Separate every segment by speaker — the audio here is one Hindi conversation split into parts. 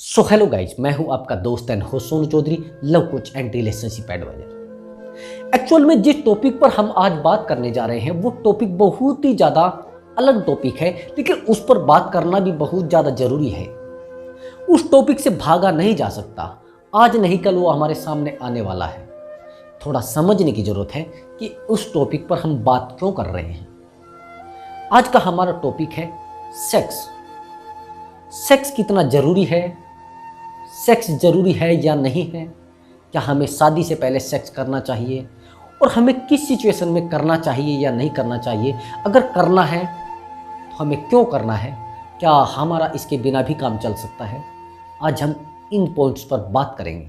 Speaker 1: हेलो गाइज, मैं हूं आपका दोस्त and host Sonu Chaudhary, love coach and relationship advisor. Actual में जिस टॉपिक पर हम आज बात करने जा रहे हैं वो टॉपिक बहुत ही ज़्यादा अलग टॉपिक है, लेकिन उस पर बात करना भी बहुत ज़्यादा ज़रूरी है। उस टॉपिक से भागा नहीं जा सकता, आज नहीं कल वो हमारे सामने आने वाला है। थोड़ा समझने की ज़रूरत है कि उस टॉपिक पर हम बात क्यों कर रहे हैं। आज का हमारा टॉपिक है सेक्स। सेक्स कितना ज़रूरी है, सेक्स ज़रूरी है या नहीं है, क्या हमें शादी से पहले सेक्स करना चाहिए और हमें किस सिचुएशन में करना चाहिए या नहीं करना चाहिए, अगर करना है तो हमें क्यों करना है, क्या हमारा इसके बिना भी काम चल सकता है। आज हम इन पॉइंट्स पर बात करेंगे।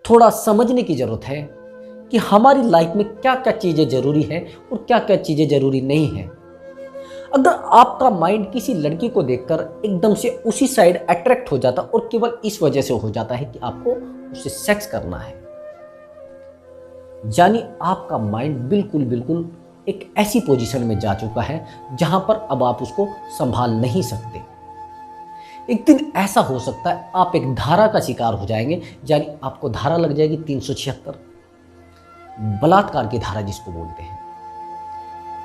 Speaker 1: थोड़ा समझने की ज़रूरत है कि हमारी लाइफ में क्या क्या चीज़ें ज़रूरी है और क्या क्या चीज़ें ज़रूरी नहीं है। अगर आपका माइंड किसी लड़की को देखकर एकदम से उसी साइड अट्रैक्ट हो जाता और केवल इस वजह से हो जाता है कि आपको उससे सेक्स करना है, यानी आपका माइंड बिल्कुल एक ऐसी पोजीशन में जा चुका है जहां पर अब आप उसको संभाल नहीं सकते। एक दिन ऐसा हो सकता है आप एक धारा का शिकार हो जाएंगे, यानी आपको धारा लग जाएगी 376, बलात्कार की धारा जिसको बोलते हैं।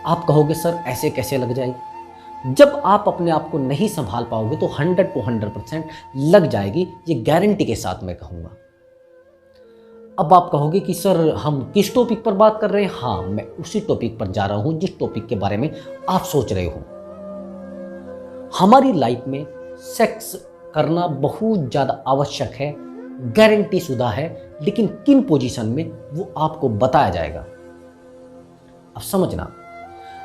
Speaker 1: आप कहोगे सर ऐसे कैसे लग जाएगी। जब आप अपने आप को नहीं संभाल पाओगे तो 100% लग जाएगी, ये गारंटी के साथ मैं कहूँगा। अब आप कहोगे कि सर हम किस टॉपिक पर बात कर रहे हैं। हाँ, मैं उसी टॉपिक पर जा रहा हूँ जिस टॉपिक के बारे में आप सोच रहे हो। हमारी लाइफ में सेक्स करना बहुत ज़्यादा आवश्यक है, गारंटी शुदा है, लेकिन किन पोजीशन में वो आपको बताया जाएगा। अब समझना,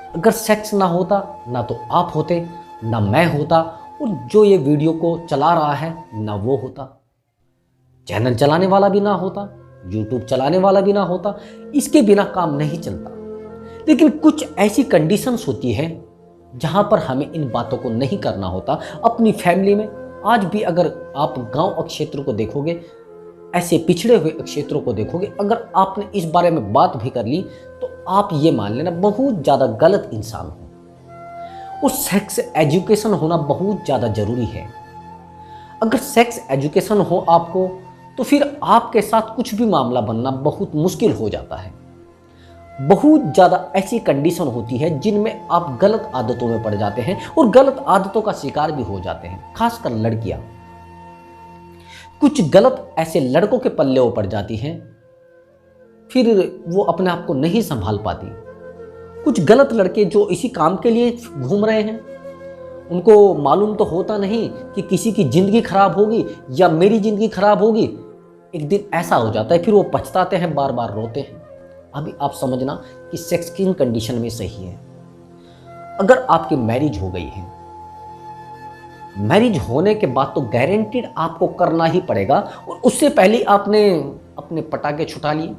Speaker 1: अगर सेक्स ना होता ना तो आप होते, ना मैं होता, और जो ये वीडियो को चला रहा है ना वो होता, चैनल चलाने वाला भी ना होता, यूट्यूब चलाने वाला भी ना होता, इसके बिना काम नहीं चलता। लेकिन कुछ ऐसी कंडीशंस होती हैं जहां पर हमें इन बातों को नहीं करना होता। अपनी फैमिली में आज भी अगर आप गांव क्षेत्र को देखोगे, ऐसे पिछड़े हुए क्षेत्रों को देखोगे, अगर आपने इस बारे में बात भी कर ली तो आप ये मान लेना बहुत ज़्यादा गलत इंसान हो। और सेक्स एजुकेशन होना बहुत ज़्यादा ज़रूरी है। अगर सेक्स एजुकेशन हो आपको तो फिर आपके साथ कुछ भी मामला बनना बहुत मुश्किल हो जाता है। बहुत ज़्यादा ऐसी कंडीशन होती है जिनमें आप गलत आदतों में पड़ जाते हैं और गलत आदतों का शिकार भी हो जाते हैं, खासकर लड़कियां। कुछ गलत ऐसे लड़कों के पल्ले वो पड़ जाती हैं, फिर वो अपने आप को नहीं संभाल पाती। कुछ गलत लड़के जो इसी काम के लिए घूम रहे हैं, उनको मालूम तो होता नहीं कि किसी की ज़िंदगी खराब होगी या मेरी ज़िंदगी खराब होगी। एक दिन ऐसा हो जाता है, फिर वो पछताते हैं, बार बार रोते हैं। अभी आप समझना कि सेक्स किन कंडीशन में सही है। अगर आपकी मैरिज हो गई है, मैरिज होने के बाद तो गारंटीड आपको करना ही पड़ेगा, और उससे पहले आपने अपने पटाखे छुटा लिए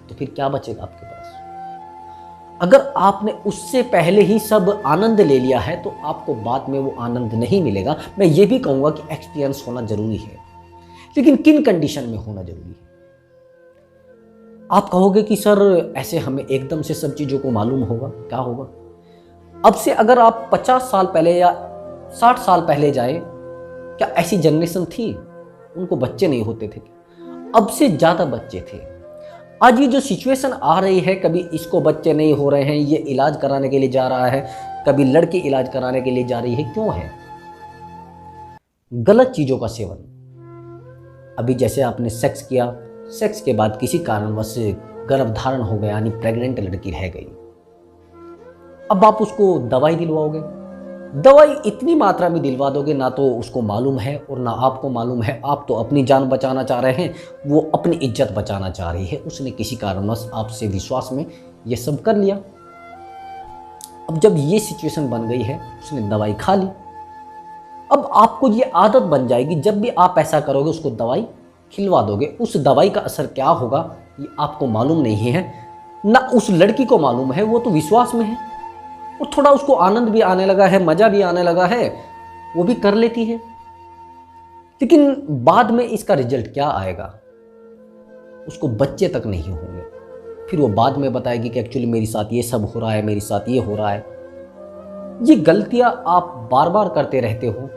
Speaker 1: तो फिर क्या बचेगा आपके पास। अगर आपने उससे पहले ही सब आनंद ले लिया है तो आपको बाद में वो आनंद नहीं मिलेगा। मैं ये भी कहूँगा कि एक्सपीरियंस होना ज़रूरी है, लेकिन किन कंडीशन में होना ज़रूरी है। आप कहोगे कि सर ऐसे हमें एकदम से सब चीज़ों को मालूम होगा, क्या होगा। अब से अगर आप 50 साल पहले या 60 साल पहले जाए, क्या ऐसी जनरेशन थी, उनको बच्चे नहीं होते थे। अब से ज़्यादा बच्चे थे। आज ये जो सिचुएशन आ रही है, कभी इसको बच्चे नहीं हो रहे हैं, ये इलाज कराने के लिए जा रहा है, कभी लड़की इलाज कराने के लिए जा रही है, क्यों है। गलत चीज़ों का सेवन। अभी जैसे आपने सेक्स किया, सेक्स के बाद किसी कारणवश गर्भधारण हो गया, यानी प्रेग्नेंट लड़की रह गई। अब आप उसको दवाई दिलवाओगे, दवाई इतनी मात्रा में दिलवा दोगे, ना तो उसको मालूम है और ना आपको मालूम है। आप तो अपनी जान बचाना चाह रहे हैं, वो अपनी इज्जत बचाना चाह रही है। उसने किसी कारणवश आपसे विश्वास में ये सब कर लिया। अब जब ये सिचुएशन बन गई है, उसने दवाई खा ली। अब आपको ये आदत बन जाएगी, जब भी आप ऐसा करोगे उसको दवाई खिलवा दोगे। उस दवाई का असर क्या होगा ये आपको मालूम नहीं है, ना उस लड़की को मालूम है। वो तो विश्वास में है और थोड़ा उसको आनंद भी आने लगा है, मज़ा भी आने लगा है, वो भी कर लेती है। लेकिन बाद में इसका रिजल्ट क्या आएगा, उसको बच्चे तक नहीं होंगे। फिर वो बाद में बताएगी कि एक्चुअली मेरे साथ ये सब हो रहा है, मेरे साथ ये हो रहा है। ये गलतियां आप बार बार करते रहते हो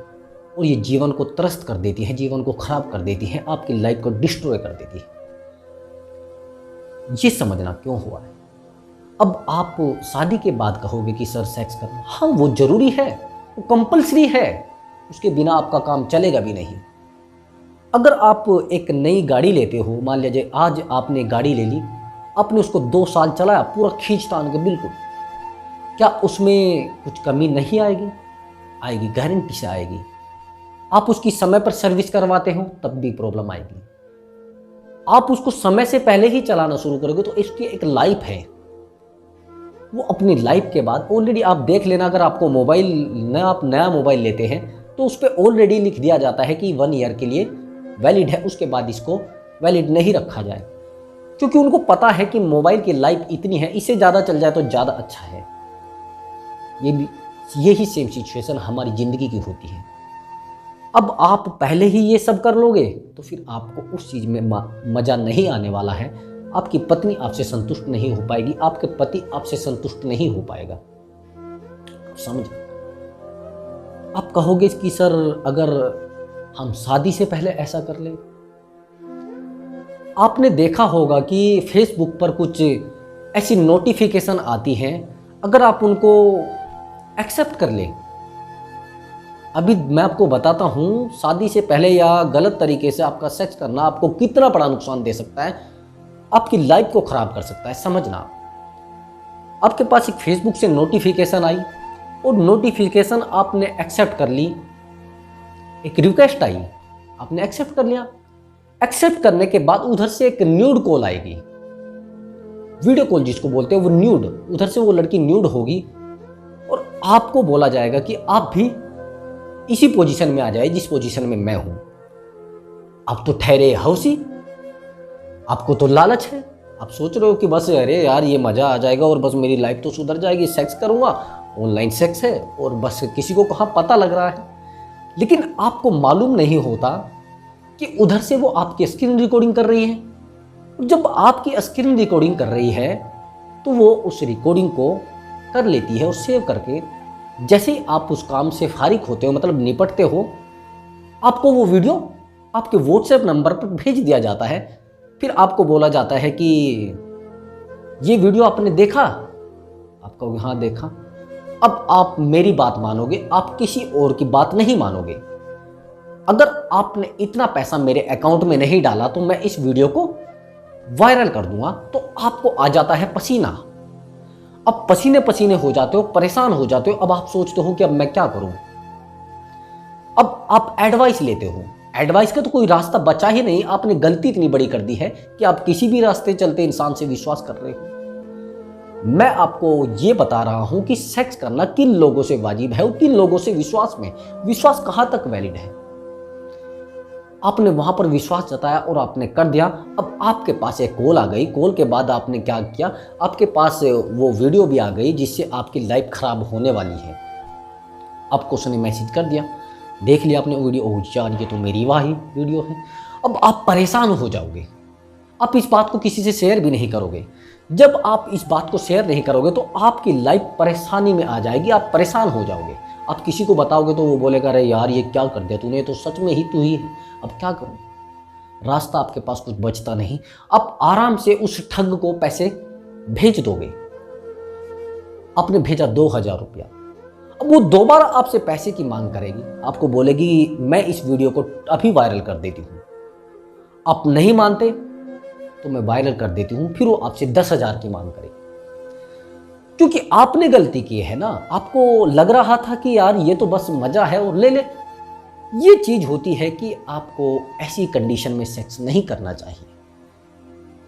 Speaker 1: और ये जीवन को त्रस्त कर देती है, जीवन को खराब कर देती है, आपकी लाइफ को डिस्ट्रॉय कर देती है। ये समझना क्यों हुआ है। अब आप शादी के बाद कहोगे कि सर सेक्स करना, हाँ वो जरूरी है, वो कंपल्सरी है, उसके बिना आपका काम चलेगा भी नहीं। अगर आप एक नई गाड़ी लेते हो, मान लीजिए आज आपने गाड़ी ले ली, आपने उसको 2 साल चलाया पूरा खींच तान के बिल्कुल, क्या उसमें कुछ कमी नहीं आएगी? आएगी, गारंटी से आएगी। आप उसकी समय पर सर्विस करवाते हो तब भी प्रॉब्लम आएगी। आप उसको समय से पहले ही चलाना शुरू करोगे तो इसकी एक लाइफ है, वो अपनी लाइफ के बाद ऑलरेडी आप देख लेना। अगर आपको आप नया मोबाइल लेते हैं तो उस पर ऑलरेडी लिख दिया जाता है कि 1 ईयर के लिए वैलिड है, उसके बाद इसको वैलिड नहीं रखा जाए, क्योंकि उनको पता है कि मोबाइल की लाइफ इतनी है, इससे ज़्यादा चल जाए तो ज़्यादा अच्छा है। यही सेम सिचुएशन हमारी ज़िंदगी की होती है। अब आप पहले ही ये सब कर लोगे तो फिर आपको उस चीज़ में मज़ा नहीं आने वाला है। आपकी पत्नी आपसे संतुष्ट नहीं हो पाएगी, आपके पति आपसे संतुष्ट नहीं हो पाएगा। समझ, आप कहोगे कि सर अगर हम शादी से पहले ऐसा कर लें। आपने देखा होगा कि फेसबुक पर कुछ ऐसी नोटिफिकेशन आती हैं, अगर आप उनको एक्सेप्ट कर लें। अभी मैं आपको बताता हूँ, शादी से पहले या गलत तरीके से आपका सेक्स करना आपको कितना बड़ा नुकसान दे सकता है, आपकी लाइफ को खराब कर सकता है। समझना, आपके पास एक फेसबुक से नोटिफिकेशन आई और नोटिफिकेशन आपने एक्सेप्ट कर ली, एक रिक्वेस्ट आई, आपने एक्सेप्ट कर लिया। एक्सेप्ट करने के बाद उधर से एक न्यूड कॉल आएगी, वीडियो कॉल जिसको बोलते हैं, वो न्यूड, उधर से वो लड़की न्यूड होगी और आपको बोला जाएगा कि आप भी इसी पोजीशन में आ जाए जिस पोजीशन में मैं हूं। आप तो ठहरे हौसी, आपको तो लालच है, आप सोच रहे हो कि बस अरे यार ये मजा आ जाएगा और बस मेरी लाइफ तो सुधर जाएगी, सेक्स करूंगा, ऑनलाइन सेक्स है और बस किसी को कहाँ पता लग रहा है। लेकिन आपको मालूम नहीं होता कि उधर से वो आपकी स्क्रीन रिकॉर्डिंग कर रही है। जब आपकी स्क्रीन रिकॉर्डिंग कर रही है तो वो उस रिकॉर्डिंग को कर लेती है और सेव करके, जैसे ही आप उस काम से फारिग होते हो, मतलब निपटते हो, आपको वो वीडियो आपके व्हाट्सएप नंबर पर भेज दिया जाता है। फिर आपको बोला जाता है कि ये वीडियो आपने देखा, आप कहोगे हाँ देखा। अब आप मेरी बात मानोगे, आप किसी और की बात नहीं मानोगे। अगर आपने इतना पैसा मेरे अकाउंट में नहीं डाला तो मैं इस वीडियो को वायरल कर दूंगा। तो आपको आ जाता है पसीना, अब पसीने पसीने हो जाते हो, परेशान हो जाते हो। अब आप सोचते हो कि अब मैं क्या करूं। अब आप एडवाइस लेते हो, एडवाइस का तो कोई रास्ता बचा ही नहीं। आपने गलती इतनी बड़ी कर दी है कि आप किसी भी रास्ते चलते इंसान से विश्वास कर रहे हो। मैं आपको ये बता रहा हूं कि सेक्स करना किन लोगों से वाजिब है और किन लोगों से विश्वास में, विश्वास कहां तक वैलिड है। आपने वहां पर विश्वास जताया और आपने कर दिया। अब आपके पास एक कॉल आ गई, कॉल के बाद आपने क्या किया, आपके पास वो वीडियो भी आ गई जिससे आपकी लाइफ खराब होने वाली है। आपको उसने मैसेज कर दिया, देख लिया आपने वीडियो, ओह यार ये तो मेरी वाही वीडियो है। अब आप परेशान हो जाओगे, आप इस बात को किसी से शेयर भी नहीं करोगे। जब आप इस बात को शेयर नहीं करोगे तो आपकी लाइफ परेशानी में आ जाएगी, आप परेशान हो जाओगे। आप किसी को बताओगे तो वो बोलेगा अरे यार ये क्या कर दिया तूने, तो सच में ही तू ही है, अब क्या करूं। रास्ता आपके पास कुछ बचता नहीं। आप आराम से उस ठग को पैसे भेज दोगे। आपने भेजा 2000 रुपया, अब वो दोबारा आपसे पैसे की मांग करेगी, आपको बोलेगी मैं इस वीडियो को अभी वायरल कर देती हूँ। आप नहीं मानते तो मैं वायरल कर देती हूँ, फिर वो आपसे 10,000 की मांग करेगी। क्योंकि आपने गलती की है ना, आपको लग रहा था कि यार ये तो बस मजा है और ले ले। ये चीज होती है कि आपको ऐसी कंडीशन में सेक्स नहीं करना चाहिए।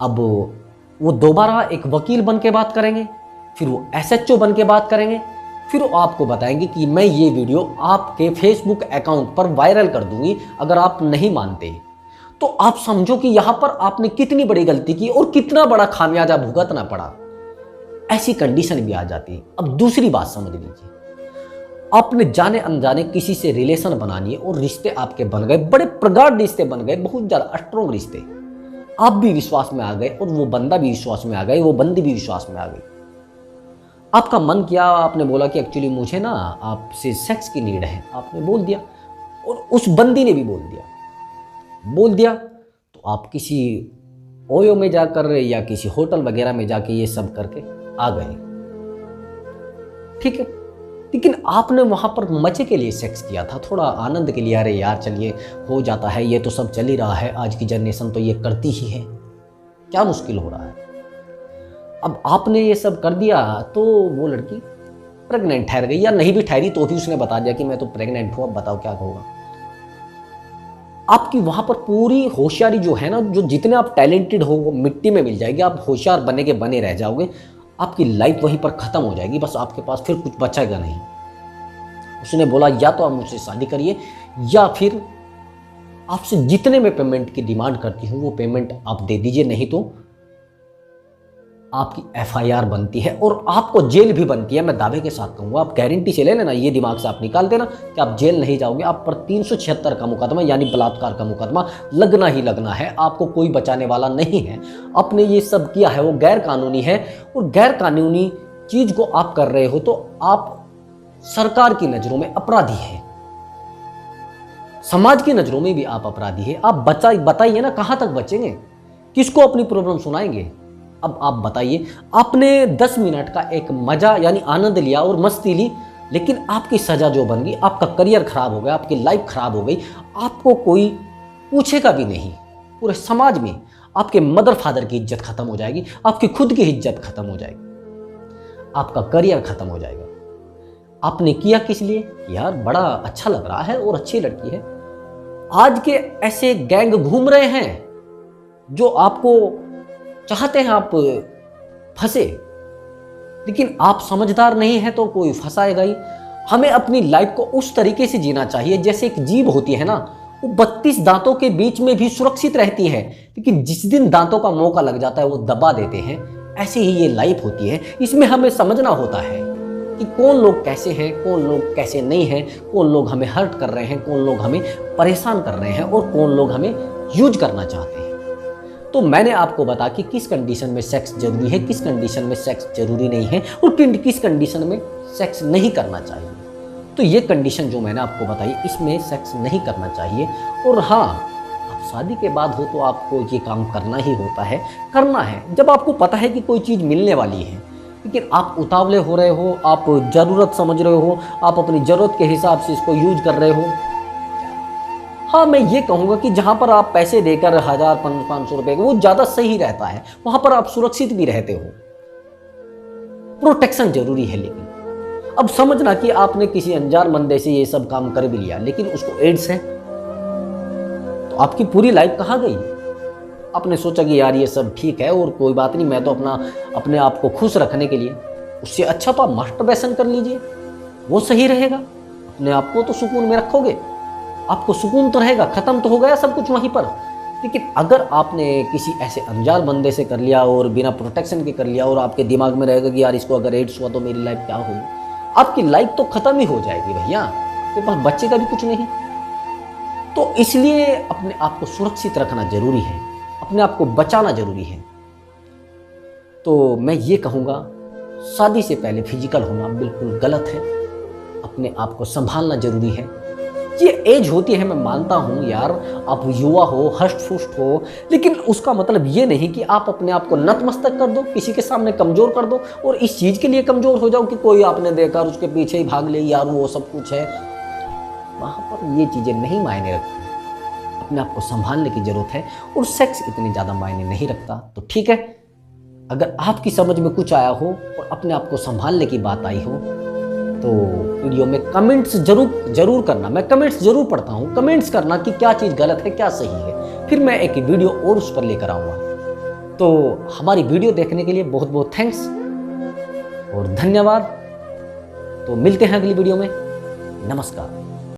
Speaker 1: अब वो दोबारा एक वकील बन के बात करेंगे, फिर वो SHO बन के बात करेंगे, फिर वो आपको बताएंगे कि मैं ये वीडियो आपके फेसबुक अकाउंट पर वायरल कर दूंगी अगर आप नहीं मानते। तो आप समझो कि यहां पर आपने कितनी बड़ी गलती की और कितना बड़ा खामियाजा भुगतना पड़ा। ऐसी कंडीशन भी आ जाती है। अब दूसरी बात समझ लीजिए, आपने जाने अनजाने किसी से रिलेशन बना लिए और रिश्ते आपके बन गए, बड़े प्रगाढ़ रिश्ते बन गए, बहुत ज्यादा स्ट्रॉन्ग रिश्ते। आप भी विश्वास में आ गए और वो बंदा भी विश्वास में आ गई, वो बंदी भी विश्वास में आ गई। आपका मन किया, आपने बोला कि एक्चुअली मुझे ना आपसे सेक्स की नीड है, आपने बोल दिया और उस बंदी ने भी बोल दिया तो आप किसी ओयो में जाकर या किसी होटल वगैरह में जाके ये सब करके आ गए, ठीक है। लेकिन आपने वहां पर मजे के लिए सेक्स किया था, थोड़ा आनंद के लिए, अरे यार चलिए हो जाता है, ये तो सब चल ही रहा है, आज की जनरेशन तो ये करती ही है, क्या मुश्किल हो रहा है। अब आपने ये सब कर दिया तो वो लड़की प्रेग्नेंट ठहर गई, या नहीं भी ठहरी तो भी उसने बता दिया कि मैं तो प्रेग्नेंट हूं, अब बताओ क्या होगा। आपकी वहां पर पूरी होशियारी जो है ना, जो जितने आप टैलेंटेड हो वो मिट्टी में मिल जाएगी, आप होशियार बने के बने रह जाओगे, आपकी लाइफ वहीं पर खत्म हो जाएगी, बस आपके पास फिर कुछ बचेगा नहीं। उसने बोला या तो आप मुझसे शादी करिए या फिर आपसे जितने मैं पेमेंट की डिमांड करती हूँ वो पेमेंट आप दे दीजिए, नहीं तो आपकी एफआईआर बनती है और आपको जेल भी बनती है। मैं दावे के साथ कहूँगा, आप गारंटी से ले लेना, ये दिमाग से आप निकाल देना कि आप जेल नहीं जाओगे। आप पर 376 का मुकदमा यानी बलात्कार का मुकदमा लगना ही लगना है, आपको कोई बचाने वाला नहीं है। आपने ये सब किया है वो गैर कानूनी है, और गैर कानूनी चीज को आप कर रहे हो तो आप सरकार की नजरों में अपराधी है, समाज की नजरों में भी आप अपराधी है। आप बताइए ना, कहां तक बचेंगे, किसको अपनी प्रॉब्लम सुनाएंगे। अब आप बताइए, आपने 10 मिनट का एक मजा यानी आनंद लिया और मस्ती ली, लेकिन आपकी सजा जो बन गई, आपका करियर खराब हो गया, आपकी लाइफ खराब हो गई, आपको कोई पूछेगा भी नहीं। पूरे समाज में आपके मदर फादर की इज्जत खत्म हो जाएगी, आपकी खुद की इज्जत खत्म हो जाएगी, आपका करियर खत्म हो जाएगा। आपने किया किस लिए? यार बड़ा अच्छा लग रहा है और अच्छी लड़की है। आज के ऐसे गैंग घूम रहे हैं जो आपको चाहते हैं आप फंसे, लेकिन आप समझदार नहीं है तो कोई फंसाएगा ही। हमें अपनी लाइफ को उस तरीके से जीना चाहिए जैसे एक जीभ होती है ना, वो 32 दांतों के बीच में भी सुरक्षित रहती है, लेकिन जिस दिन दांतों का मौका लग जाता है वो दबा देते हैं। ऐसे ही ये लाइफ होती है, इसमें हमें समझना होता है कि कौन लोग कैसे हैं, कौन लोग कैसे नहीं हैं, कौन लोग हमें हर्ट कर रहे हैं, कौन लोग हमें परेशान कर रहे हैं और कौन लोग हमें यूज करना चाहते हैं। तो मैंने आपको बता कि किस कंडीशन में सेक्स जरूरी है, किस कंडीशन में सेक्स जरूरी नहीं है और किस कंडीशन में सेक्स नहीं करना चाहिए। तो ये कंडीशन जो मैंने आपको बताई, इसमें सेक्स नहीं करना चाहिए। और हाँ, आप शादी के बाद हो तो आपको ये काम करना ही होता है, करना है जब आपको पता है कि कोई चीज़ मिलने वाली है, लेकिन आप उतावले हो रहे हो, आप ज़रूरत समझ रहे हो, आप अपनी ज़रूरत के हिसाब से इसको यूज कर रहे हो। हाँ, मैं ये कहूँगा कि जहाँ पर आप पैसे देकर 1000-500 रुपए वो ज़्यादा सही रहता है, वहाँ पर आप सुरक्षित भी रहते हो। प्रोटेक्शन जरूरी है, लेकिन अब समझना कि आपने किसी अनजान बंदे से ये सब काम कर भी लिया, लेकिन उसको एड्स है, तो आपकी पूरी लाइफ कहाँ गई? आपने सोचा कि यार ये सब ठीक है और कोई बात नहीं, मैं तो अपने आप को खुश रखने के लिए, उससे अच्छा तो आप मास्टरबेशन कर लीजिए, वो सही रहेगा। अपने आप को तो सुकून में रखोगे, आपको सुकून तो रहेगा, खत्म तो हो गया सब कुछ वहीं पर। लेकिन अगर आपने किसी ऐसे अनजान बंदे से कर लिया और बिना प्रोटेक्शन के कर लिया और आपके दिमाग में रहेगा कि यार इसको अगर एड्स हुआ तो मेरी लाइफ क्या होगी, आपकी लाइफ तो खत्म ही हो जाएगी भैया, आपके पास बच्चे का भी कुछ नहीं। तो इसलिए अपने आप को सुरक्षित रखना जरूरी है, अपने आप को बचाना जरूरी है। तो मैं ये कहूँगा, शादी से पहले फिजिकल होना बिल्कुल गलत है, अपने आप को संभालना जरूरी है। ये एज होती है, मैं मानता हूँ यार, आप युवा हो, हष्ट पुष्ट हो, लेकिन उसका मतलब ये नहीं कि आप अपने आप को नतमस्तक कर दो, किसी के सामने कमजोर कर दो और इस चीज़ के लिए कमजोर हो जाओ कि कोई आपने देखा और उसके पीछे ही भाग ले, यार वो सब कुछ है। वहाँ पर ये चीज़ें नहीं मायने रखती, अपने आप को संभालने की जरूरत है। और सेक्स इतनी ज़्यादा मायने नहीं रखता, तो ठीक है, अगर आपकी समझ में कुछ आया हो और अपने आप को संभालने की बात आई हो तो वीडियो में कमेंट्स जरूर करना। मैं कमेंट्स जरूर पढ़ता हूँ, कमेंट्स करना कि क्या चीज़ गलत है, क्या सही है, फिर मैं एक वीडियो और उस पर लेकर आऊँगा। तो हमारी वीडियो देखने के लिए बहुत बहुत थैंक्स और धन्यवाद। तो मिलते हैं अगली वीडियो में, नमस्कार।